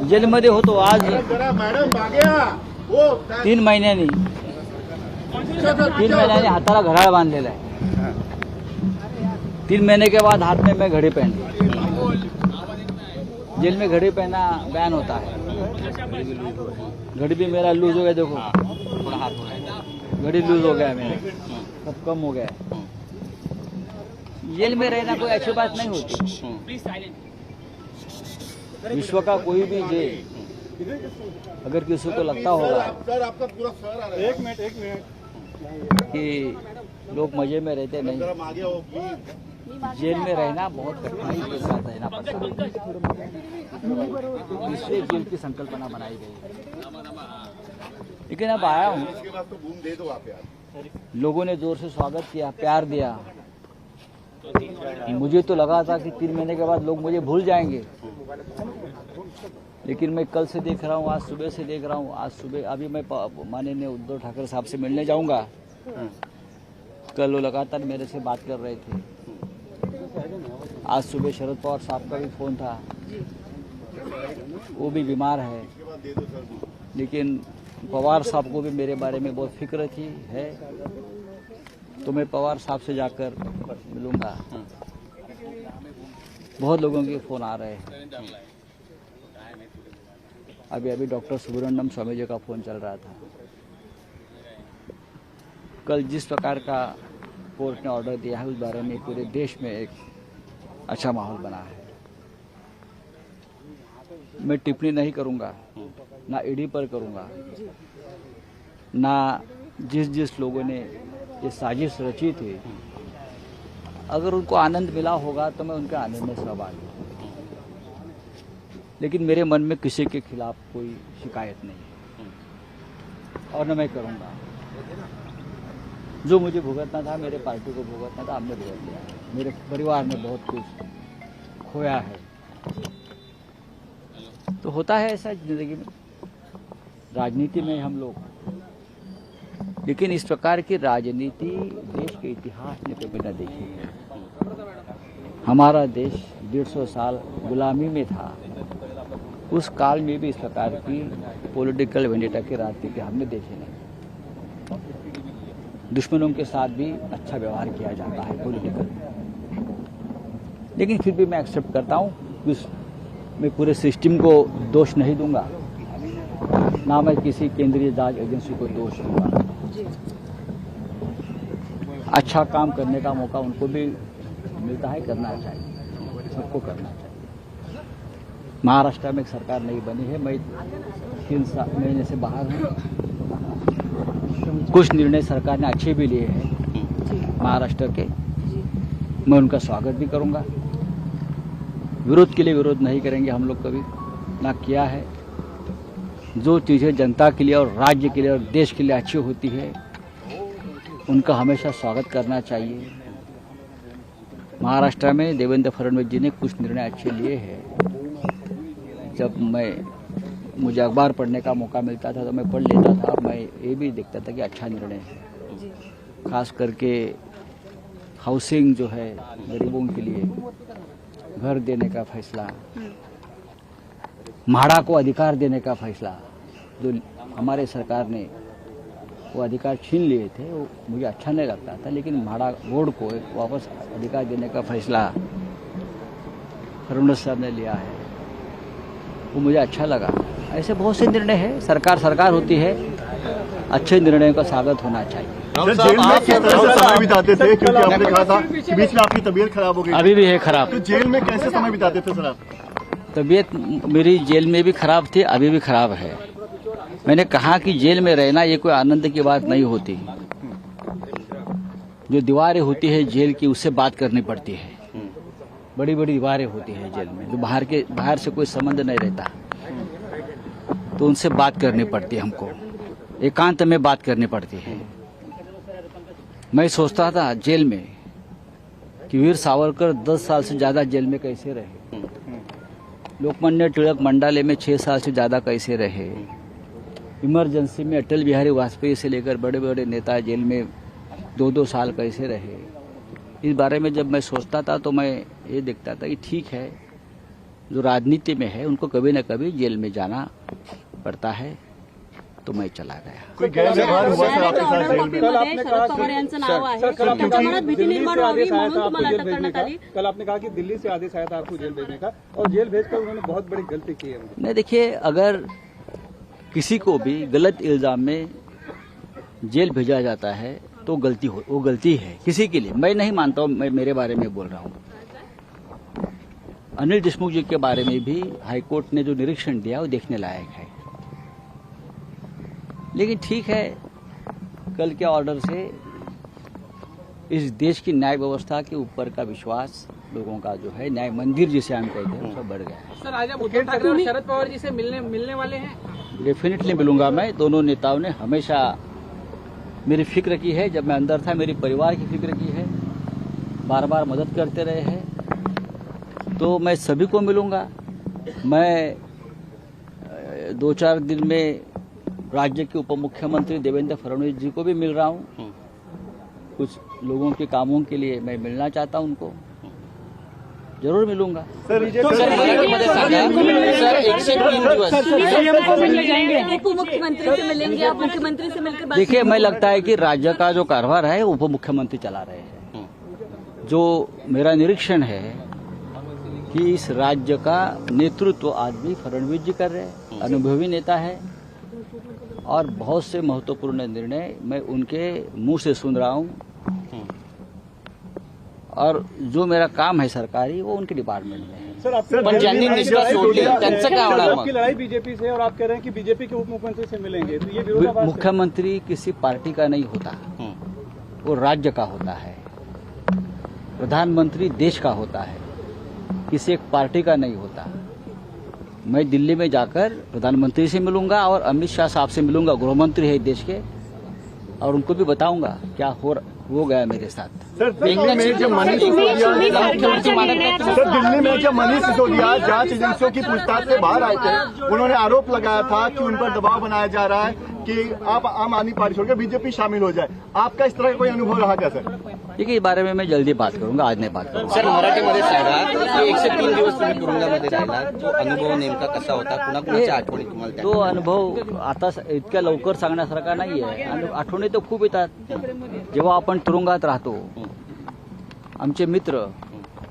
जेलमध्ये होतो आज 3 महिन्यांनी 3 महिन्यांनी हाताला घड्याळ बांधलेला है। 3 महीने के बाद हाथ में मैं घड़ी पहन ली। जेल में घड़ी पहना बैन होता है। घड़ी भी मेरा लूज हो गया, देखो घड़ी लूज हो गया, मेरा सब कम हो गया। जेल में रहना कोई अच्छी बात नहीं होती। विश्व का कोई भी जेल अगर किसी को लगता होगा कि लोग मजे में रहते नहीं, जेल में रहना बहुत कठिनाई के साथ रहना पड़ता है। इसलिए जेल की संकल्पना बनाई गई। लेकिन अब आया हूँ, लोगों ने जोर से स्वागत किया, प्यार दिया। मुझे तो लगा था कि 3 महीने के बाद लोग मुझे भूल जाएंगे, लेकिन मैं कल से देख रहा हूँ, आज सुबह से देख रहा हूँ। आज सुबह अभी मैं माननीय उद्धव ठाकरे साहब से मिलने जाऊंगा। कल वो लगातार मेरे से बात कर रहे थे। आज सुबह शरद पवार साहब का भी फ़ोन था, वो भी बीमार है, लेकिन पवार साहब को भी मेरे बारे में बहुत फिक्र थी है, तो मैं पवार साहब से जाकर मिलूंगा। बहुत लोगों के फ़ोन आ रहे हैं। अभी डॉक्टर सुब्रमण्यम स्वामी जी का फ़ोन चल रहा था। कल जिस प्रकार का कोर्ट ने ऑर्डर दिया है, उस बारे में पूरे देश में एक अच्छा माहौल बना है। मैं टिप्पणी नहीं करूंगा, ना ईडी पर करूंगा, ना जिस लोगों ने ये साजिश रची थी। अगर उनको आनंद मिला होगा तो मैं उनके आनंद में सहभागी हूँ, लेकिन मेरे मन में किसी के खिलाफ कोई शिकायत नहीं है और न मैं करूँगा। जो मुझे भुगतना था, मेरे पार्टी को भुगतना था, हमने भुगत लिया। मेरे परिवार ने बहुत कुछ खोया है, तो होता है ऐसा जिंदगी में, राजनीति में हम लोग। लेकिन इस प्रकार की राजनीति देश के इतिहास में कभी न देखी है। हमारा देश 150 साल गुलामी में था, उस काल में भी इस प्रकार की पॉलिटिकल वेंडेटा की राजनीति हमने देखी नहीं। दुश्मनों के साथ भी अच्छा व्यवहार किया जाता है पॉलिटिकल, लेकिन फिर भी मैं एक्सेप्ट करता हूँ। मैं पूरे सिस्टम को दोष नहीं दूंगा, ना मैं किसी केंद्रीय जांच एजेंसी को दोष दूंगा। अच्छा काम करने का मौका उनको भी मिलता है, करना चाहिए, सबको करना चाहिए। महाराष्ट्र में एक सरकार नहीं बनी है, मैं 3 महीने से बाहर हूँ। कुछ निर्णय सरकार ने अच्छे भी लिए हैं महाराष्ट्र के, मैं उनका स्वागत भी करूंगा। विरोध के लिए विरोध नहीं करेंगे हम लोग, कभी ना किया है। जो चीज़ें जनता के लिए और राज्य के लिए और देश के लिए अच्छी होती है, उनका हमेशा स्वागत करना चाहिए। महाराष्ट्र में देवेंद्र फडणवीस जी ने कुछ निर्णय अच्छे लिए हैं। जब मुझे अखबार पढ़ने का मौका मिलता था तो मैं पढ़ लेता था, मैं ये भी देखता था कि अच्छा निर्णय है। खास करके हाउसिंग जो है, गरीबों के लिए घर देने का फैसला, म्हाड़ा को अधिकार देने का फैसला, जो हमारे सरकार ने वो अधिकार छीन लिए थे, वो मुझे अच्छा नहीं लगता था। लेकिन म्हाड़ा बोर्ड को वापस अधिकार देने का फैसला फडणवीस साहब ने लिया है, वो मुझे अच्छा लगा। ऐसे बहुत से निर्णय है, सरकार होती है, अच्छे निर्णयों का स्वागत होना चाहिए। जेल में किस तरह से समय बिताते थे, क्योंकि आपने कहा था कि बीच में आपकी तबीयत खराब हो गई, अभी भी है खराब। तो जेल में कैसे समय बिताते थे सर आप? तबीयत मेरी जेल में भी खराब थी, अभी भी खराब है। मैंने कहा कि जेल में रहना ये कोई आनंद की बात नहीं होती। जो दीवारें होती है जेल की, उससे बात करनी पड़ती है। बड़ी बड़ी दीवारें होती है जेल में, जो बाहर से कोई संबंध नहीं रहता, तो उनसे बात करनी पड़ती है हमको, एकांत में बात करनी पड़ती है। मैं सोचता था जेल में कि वीर सावरकर 10 साल से ज्यादा जेल में कैसे रहे, लोकमान्य तिलक मंडाले में 6 साल से ज्यादा कैसे रहे, इमरजेंसी में अटल बिहारी वाजपेयी से लेकर बड़े बड़े नेता जेल में 2-2 साल कैसे रहे। इस बारे में जब मैं सोचता था तो मैं ये देखता था कि ठीक है, जो राजनीति में है उनको कभी न कभी जेल में जाना पड़ता है, तो मैं चला गया। कोई गैर व्यवहार हुआ सर आपके साथ जेल में? कल आपने कहा शरद पवार यांचं नाव आहे, त्याच्यामुळे भीती निर्माण व्हावी म्हणून तुम्हाला अटक करण्यात आली। कल आपने कहा कि दिल्ली से आदेश आया था आपको जेल भेजने का, और जेल भेजकर उन्होंने बहुत बड़ी गलती की है। नहीं, देखिए, अगर किसी को भी गलत इल्जाम में जेल भेजा जाता है तो वो गलती है किसी के लिए। मैं नहीं मानता हूं, मैं मेरे बारे में बोल रहा हूं। अनिल देशमुख जी के बारे में भी हाईकोर्ट ने जो निरीक्षण दिया वो देखने लायक है। लेकिन ठीक है, कल के ऑर्डर से इस देश की न्याय व्यवस्था के ऊपर का विश्वास लोगों का जो है, न्याय मंदिर जिसे हम कहते हैं, सब बढ़ गया है। सर, आज आप उद्धव ठाकरे और शरद पवार जी से मिलने वाले हैं? डेफिनेटली मिलूंगा मैं। दोनों नेताओं ने हमेशा मेरी फिक्र की है, जब मैं अंदर था मेरे परिवार की फिक्र की है, बार बार मदद करते रहे हैं, तो मैं सभी को मिलूंगा। मैं 2-4 दिन में राज्य के उप मुख्यमंत्री देवेंद्र फडणवीस जी को भी मिल रहा हूं। कुछ लोगों के कामों के लिए मैं मिलना चाहता हूं, उनको जरूर मिलूंगा। सर, मराठीमध्ये सांगा सर, 103 दिवस उप मुख्यमंत्री से मिलेंगे आप? मुख्यमंत्री से मिलकर बात देखिए, मैं लगता है कि राज्य का जो कारभार है उप मुख्यमंत्री चला रहे हैं। जो मेरा निरीक्षण है कि इस राज्य का नेतृत्व आज भी फडणवीस जी कर रहे हैं, अनुभवी नेता है, और बहुत से महत्वपूर्ण निर्णय मैं उनके मुंह से सुन रहा हूं, और जो मेरा काम है सरकारी वो उनके डिपार्टमेंट में है। सर, आपकी ज्यांनी निष्ठा सोडली, त्यांचं काय होणार मग? आपकी लड़ाई बीजेपी से, और आप कह रहे हैं कि बीजेपी के उप मुख्यमंत्री से मिलेंगे, तो ये विरोधाभास है। मुख्यमंत्री किसी पार्टी का नहीं होता, वो राज्य का होता है। प्रधानमंत्री देश का होता है, किसी एक पार्टी का नहीं होता। मैं दिल्ली में जाकर प्रधानमंत्री से मिलूंगा और अमित शाह साहब से मिलूंगा, गृहमंत्री है देश के, और उनको भी बताऊंगा क्या हो गया मेरे साथ। सर, दिल्ली में जब मनीष सिसोदिया जांच एजेंसियों की पूछताछ से बाहर आए थे, उन्होंने आरोप लगाया था कि उन पर दबाव बनाया जा रहा है कि आप आम आदमी पार्टी छोड़कर बीजेपी शामिल हो जाए। आपका इस तरह का कोई अनुभव रहा क्या सर? देखिए, इस बारे में मैं जल्दी बात करूंगा, आज नहीं बात करूंगा। सर, मराठीमध्ये सांगा की 103 दिवस तुम्ही तुरुंगामध्ये राहिला, तो अनुभव नेमका कसा होता? कुणाकुणाच्या आठवणी तुम्हाला? तो अनुभव आता इतक्या लवकर सांगण्यासारखा नाही आहे, आणि आठवणी तर खूप येतात। जेव्हा आपण तुरुंगात राहतो, आमचे मित्र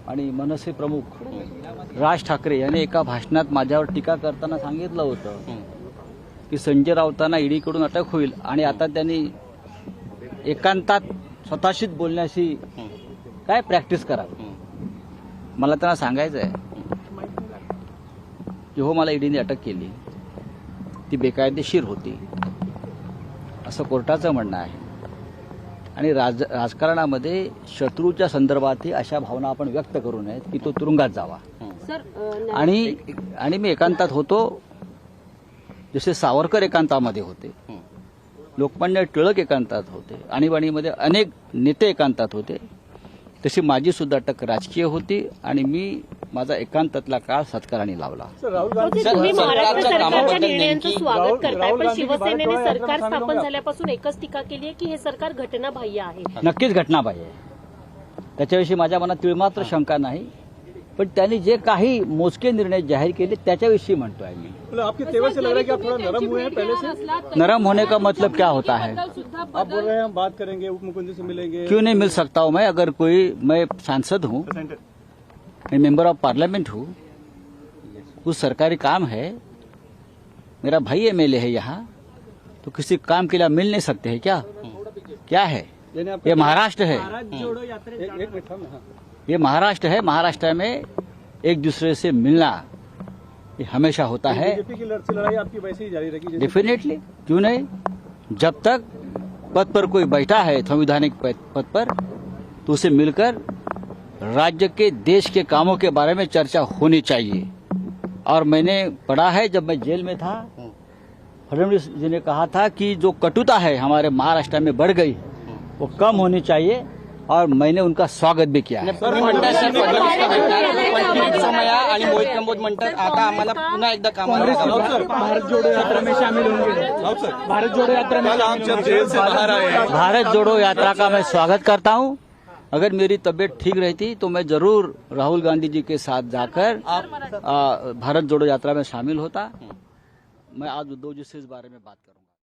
आणि मनसे प्रमुख राज ठाकरे यांनी एका भाषणात माझ्यावर टीका करताना सांगितलं होतं की संजय राऊतांना ईडीकडून अटक होईल, आणि आता त्यांनी एकांतात स्वतःशीच बोलण्याची काय प्रॅक्टिस करा। मला त्यांना सांगायचं आहे की हो, मला ईडीने अटक केली, ती बेकायदेशीर होती असं कोर्टाचं म्हणणं आहे, आणि राजकारणामध्ये शत्रूच्या संदर्भातही अशा भावना आपण व्यक्त करू नयेत की तो तुरुंगात जावा। आणि मी एकांतात होतो, जसे सावरकर एकांतामध्ये होते, लोकमान्य टिळक एकांतात होते, आणीबाणीमध्ये अनेक नेते एकांतात होते, तशी माझी सुद्धा अटक राजकीय होती, आणि मी माझा एकांतातला काळ सत्काराने लावला। तुम्ही महाराष्ट्र सरकारच्या निर्णयांचं स्वागत करताय, पण शिवसेनेने सरकार स्थापन झाल्यापासून एकच टीका केली आहे की हे सरकार घटनाबाह्य आहे। नक्कीच घटनाबाह्य आहे, त्याच्याविषयी माझ्या मनात तिळमात्र शंका नाही, पण त्यांनी जे काही मोजके निर्णय जाहीर केले त्याच्याविषयी म्हणतोय मी। आपके तेवर से लग रहा है कि आप थोड़ा नरम हुए हैं पहले से। नरम होने का मतलब क्या होता है? आप बोल रहे हैं हम बात करेंगे, उप मुख्यमंत्री से मिलेंगे। क्यों नहीं मिल सकता हूं मैं? अगर मैं सांसद हूं, मैं मेंबर ऑफ पार्लियामेंट हूं, कुछ सरकारी काम है, मेरा भाई एमएलए है यहाँ, तो किसी काम के लिए मिल नहीं सकते हैं क्या? क्या है ये? महाराष्ट्र है, ये महाराष्ट्र है। महाराष्ट्र में एक दूसरे से मिलना ये हमेशा होता है। बीजेपी की लड़ाई आपकी वैसे ही जारी रहेगी? डेफिनेटली, क्यों नहीं। जब तक पद पर कोई बैठा है, संवैधानिक पद पर, तो उसे मिलकर राज्य के देश के कामों के बारे में चर्चा होनी चाहिए। और मैंने पढ़ा है, जब मैं जेल में था, फडणवीस जी ने कहा था कि जो कटुता है हमारे महाराष्ट्र में बढ़ गई वो कम होनी चाहिए, और मैंने उनका स्वागत भी किया है। तुम्ही म्हणता सर, पंडित सोमय्या आणि मोहित कंबोज म्हणतात आता आम्हाला पुन्हा एकदा कामाला लावा। भारत जोड़ो यात्रा में शामिल होंगे। भारत जोड़ो यात्रा में भारत जोड़ो यात्रा का मैं स्वागत करता हूं, अगर मेरी तबीयत ठीक रहती तो मैं जरूर राहुल गांधी जी के साथ जाकर भारत जोड़ो यात्रा में शामिल होता। मैं आज उद्धव जी से इस बारे में बात करूंगा।